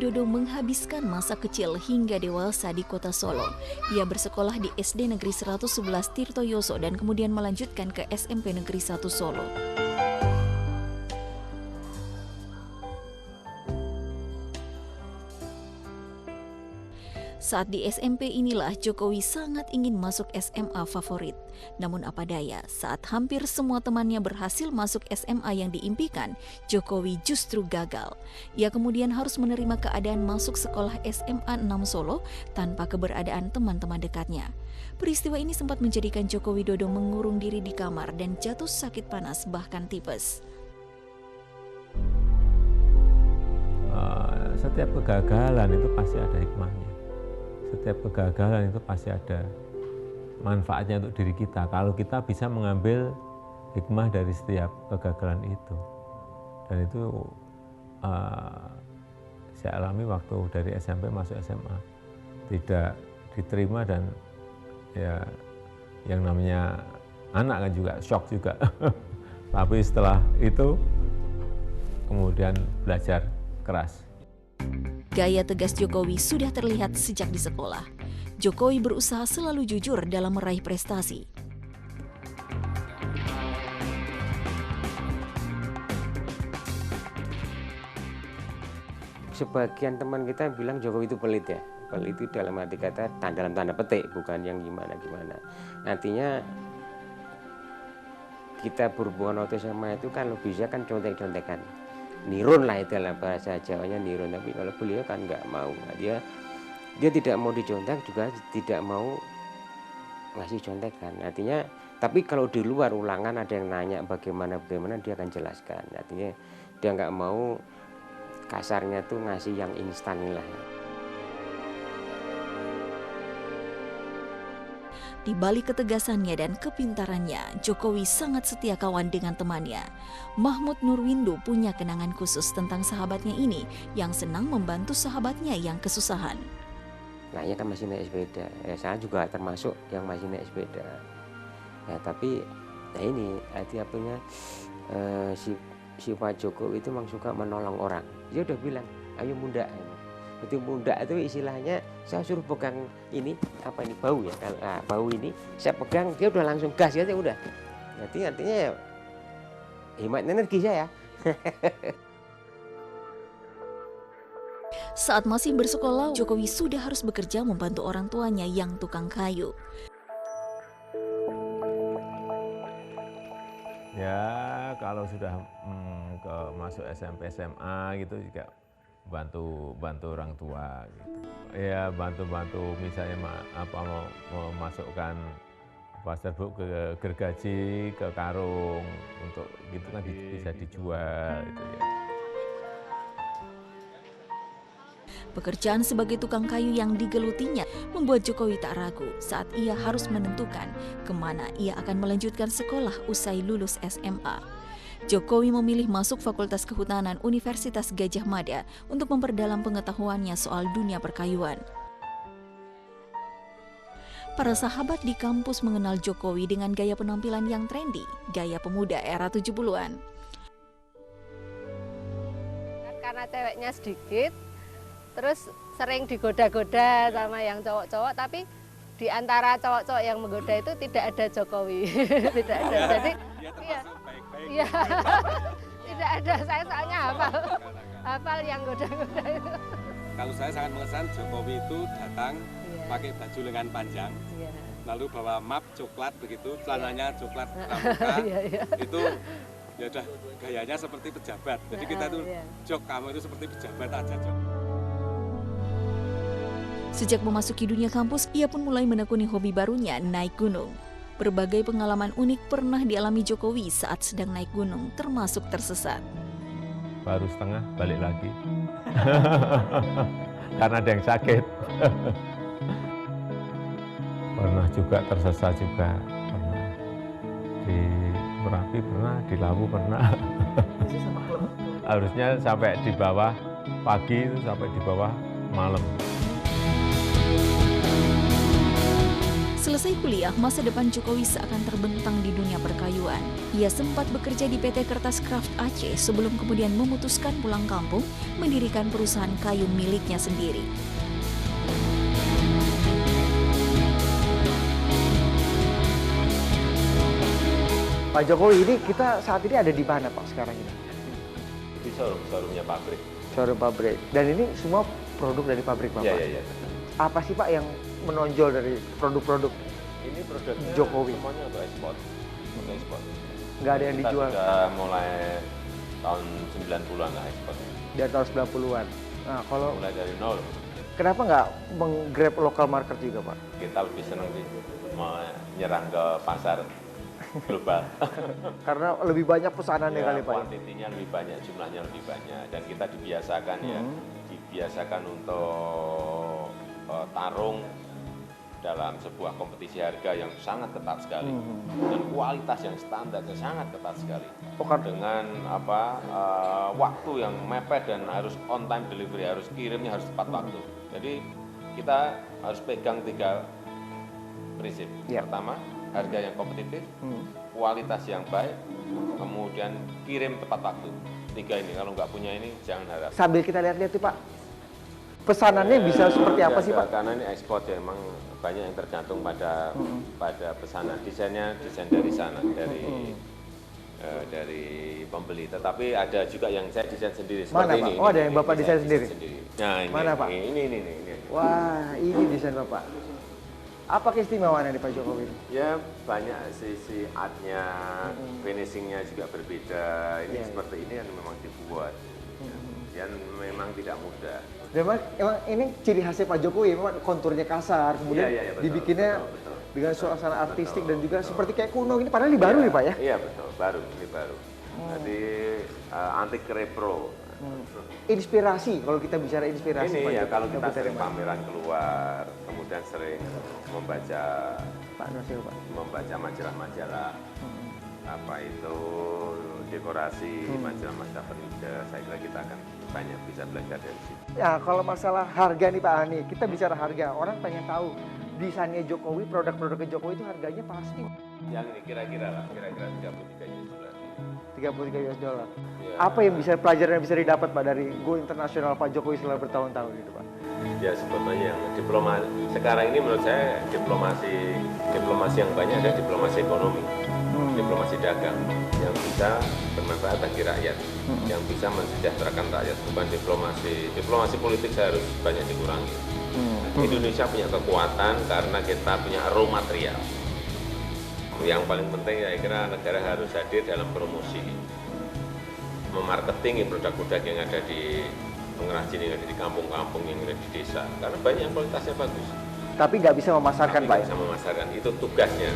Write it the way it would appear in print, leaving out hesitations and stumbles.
Widodo menghabiskan masa kecil hingga dewasa di kota Solo. Ia bersekolah di SD Negeri 111 Tirtoyoso dan kemudian melanjutkan ke SMP Negeri 1 Solo. Saat di SMP inilah Jokowi sangat ingin masuk SMA favorit. Namun apa daya, saat hampir semua temannya berhasil masuk SMA yang diimpikan, Jokowi justru gagal. Ia kemudian harus menerima keadaan masuk sekolah SMA 6 Solo tanpa keberadaan teman-teman dekatnya. Peristiwa ini sempat menjadikan Joko Widodo mengurung diri di kamar dan jatuh sakit panas bahkan tipes. Setiap kegagalan itu pasti ada hikmahnya. Setiap kegagalan itu pasti ada manfaatnya untuk diri kita. Kalau kita bisa mengambil hikmah dari setiap kegagalan itu. Dan itu saya alami waktu dari SMP masuk SMA. Tidak diterima dan ya yang namanya anak kan juga shock juga. Tapi setelah itu kemudian belajar keras. Gaya tegas Jokowi sudah terlihat sejak di sekolah. Jokowi berusaha selalu jujur dalam meraih prestasi. Sebagian teman kita bilang Jokowi itu pelit ya. Pelit itu dalam arti kata dalam tanda petik, bukan yang gimana-gimana. Artinya kita berhubungan waktu sama itu kan bisa kan contek-contekan. Nirun lah itu dalam bahasa Jawanya nirun, tapi kalau beliau kan nggak mau. Dia tidak mau dicontek juga tidak mau ngasih contekan. Artinya, tapi kalau di luar ulangan ada yang nanya bagaimana dia akan jelaskan. Artinya dia nggak mau kasarnya tuh ngasih yang instan lah. Di balik ketegasannya dan kepintarannya, Jokowi sangat setia kawan dengan temannya. Mahmud Nurwindu punya kenangan khusus tentang sahabatnya ini yang senang membantu sahabatnya yang kesusahan. Nah, ya kan masih naik sepeda. Saya juga termasuk yang masih naik sepeda. Ya, tapi nah ini artinya si Pak Jokowi itu memang suka menolong orang. Dia udah bilang, ayo Bunda. Itu Bunda itu istilahnya saya suruh pegang ini apa ini bau ya, bau ini saya pegang dia udah langsung gas ya udah. Jadi artinya ya hemat energi saya. Saat masih bersekolah, Jokowi sudah harus bekerja membantu orang tuanya yang tukang kayu. Ya kalau sudah masuk SMP SMA gitu juga bantu orang tua gitu. Ya bantu misalnya mau memasukkan serbuk ke gergaji, ke karung untuk gitu kan bisa dijual gitu ya. Pekerjaan sebagai tukang kayu yang digelutinya membuat Jokowi tak ragu saat ia harus menentukan kemana ia akan melanjutkan sekolah usai lulus SMA. Jokowi memilih masuk Fakultas Kehutanan Universitas Gadjah Mada untuk memperdalam pengetahuannya soal dunia perkayuan. Para sahabat di kampus mengenal Jokowi dengan gaya penampilan yang trendy, gaya pemuda era 70-an. Karena ceweknya sedikit, terus sering digoda-goda sama yang cowok-cowok, tapi di antara cowok-cowok yang menggoda itu tidak ada Jokowi. Tidak ada. Jadi iya, tidak ada. Saya soalnya hafal yang goda-goda itu. Kalau saya sangat mengesan Jokowi itu datang pakai baju lengan panjang, lalu bawa map coklat begitu, celananya coklat pramuka, itu ya udah gayanya seperti pejabat. Jadi kita tuh Jok, kamu itu seperti pejabat aja Jok. Sejak memasuki dunia kampus, ia pun mulai menekuni hobi barunya, naik gunung. Berbagai pengalaman unik pernah dialami Jokowi saat sedang naik gunung, termasuk tersesat. Baru setengah balik lagi, karena ada yang sakit. Pernah juga tersesat juga, pernah di Merapi pernah, di Lawu pernah. Harusnya sampai di bawah pagi itu sampai di bawah malam. Selesai kuliah, masa depan Jokowi seakan terbentang di dunia perkayuan. 2000-an. Ia sempat bekerja di PT Kertas Kraft Aceh sebelum kemudian memutuskan pulang kampung mendirikan perusahaan kayu miliknya sendiri. Pak Jokowi, ini kita saat ini ada di mana Pak sekarang ini? Itu showroom-showroomnya pabrik. Showroom pabrik. Dan ini semua produk dari pabrik Bapak? Iya. Apa sih Pak yang menonjol dari produk-produk Ini produknya Jokowi? semuanya untuk ekspor. Untuk ekspor. Nggak ada yang Kita dijual? sudah mulai tahun 90-an lah ekspor. Dari tahun 90-an. Nah, kalau Mulai dari nol. kenapa nggak meng-grab local market juga Pak? Kita lebih senang sih menyerang ke pasar global. Karena lebih banyak pesanannya Ya, kali Pak. kuantitinya lebih banyak, jumlahnya lebih banyak, dan kita dibiasakan dibiasakan untuk tarung dalam sebuah kompetisi harga yang sangat ketat sekali, dan kualitas yang standarnya sangat ketat sekali, dengan waktu yang mepet dan harus on time delivery, harus kirimnya harus tepat waktu. Jadi kita harus pegang 3 prinsip. Pertama, harga yang kompetitif, kualitas yang baik, kemudian kirim tepat waktu. 3 ini, kalau nggak punya ini jangan harap. Sambil kita lihat-lihat tuh Pak, pesanannya bisa seperti apa sih Pak? Karena ini ekspor ya, memang banyak yang tergantung pada pesanan. Desainnya desain dari sana, dari pembeli. Tetapi ada juga yang saya desain sendiri. Mana seperti Pak? ini. Oh, ada yang Bapak desain sendiri? Nah, ini, Mana, Pak? Ini. Wah, ini desain Bapak. Apa keistimewaannya nih Pak Jokowi? Ya banyak sisi artnya, finishingnya juga berbeda. Ini seperti ini yang memang dibuat, dan memang tidak mudah. Memang emang ini ciri khasnya Pak Jokowi, memang konturnya kasar, kemudian Iya, betul, dibikinnya betul. dengan suasana artistik dan juga seperti kayak kuno. Ini padahal ini baru nih Pak ya? Iya betul, ini baru. Jadi antik repro. Inspirasi, kalau kita bicara inspirasi Ini Pak ya Jokowi, kalau kita dapat dari sering mana? pameran keluar, kemudian sering membaca Pak Nosil Pak. majalah-majalah, apa itu dekorasi majalah-majalah pemuda, saya kira kita akan banyak bisa belajar dari situ. Ya kalau masalah harga nih Pak Ani, kita bicara harga, orang pengen tahu desainnya Jokowi, produk-produknya Jokowi itu harganya pasti Yang ini kira-kira 33 US. 33 US dollar. Ya. Apa yang bisa pelajaran yang bisa didapat Pak dari go internasional Pak Jokowi selama bertahun-tahun itu Pak? Ya sebetulnya yang diplomasi sekarang ini menurut saya diplomasi yang banyak adalah diplomasi ekonomi, diplomasi dagang yang bisa bermanfaat bagi rakyat, yang bisa mensejahterakan rakyat, bukan diplomasi politik saya harus banyak dikurangi. Indonesia punya kekuatan karena kita punya raw material. Yang paling penting saya kira negara harus hadir dalam promosi, memarketingi produk-produk yang ada di pengrajin, yang ada di kampung-kampung, yang ada di desa, karena banyak yang kualitasnya bagus. Tapi nggak bisa memasarkan Tapi Pak nggak ya? bisa memasarkan, itu tugasnya.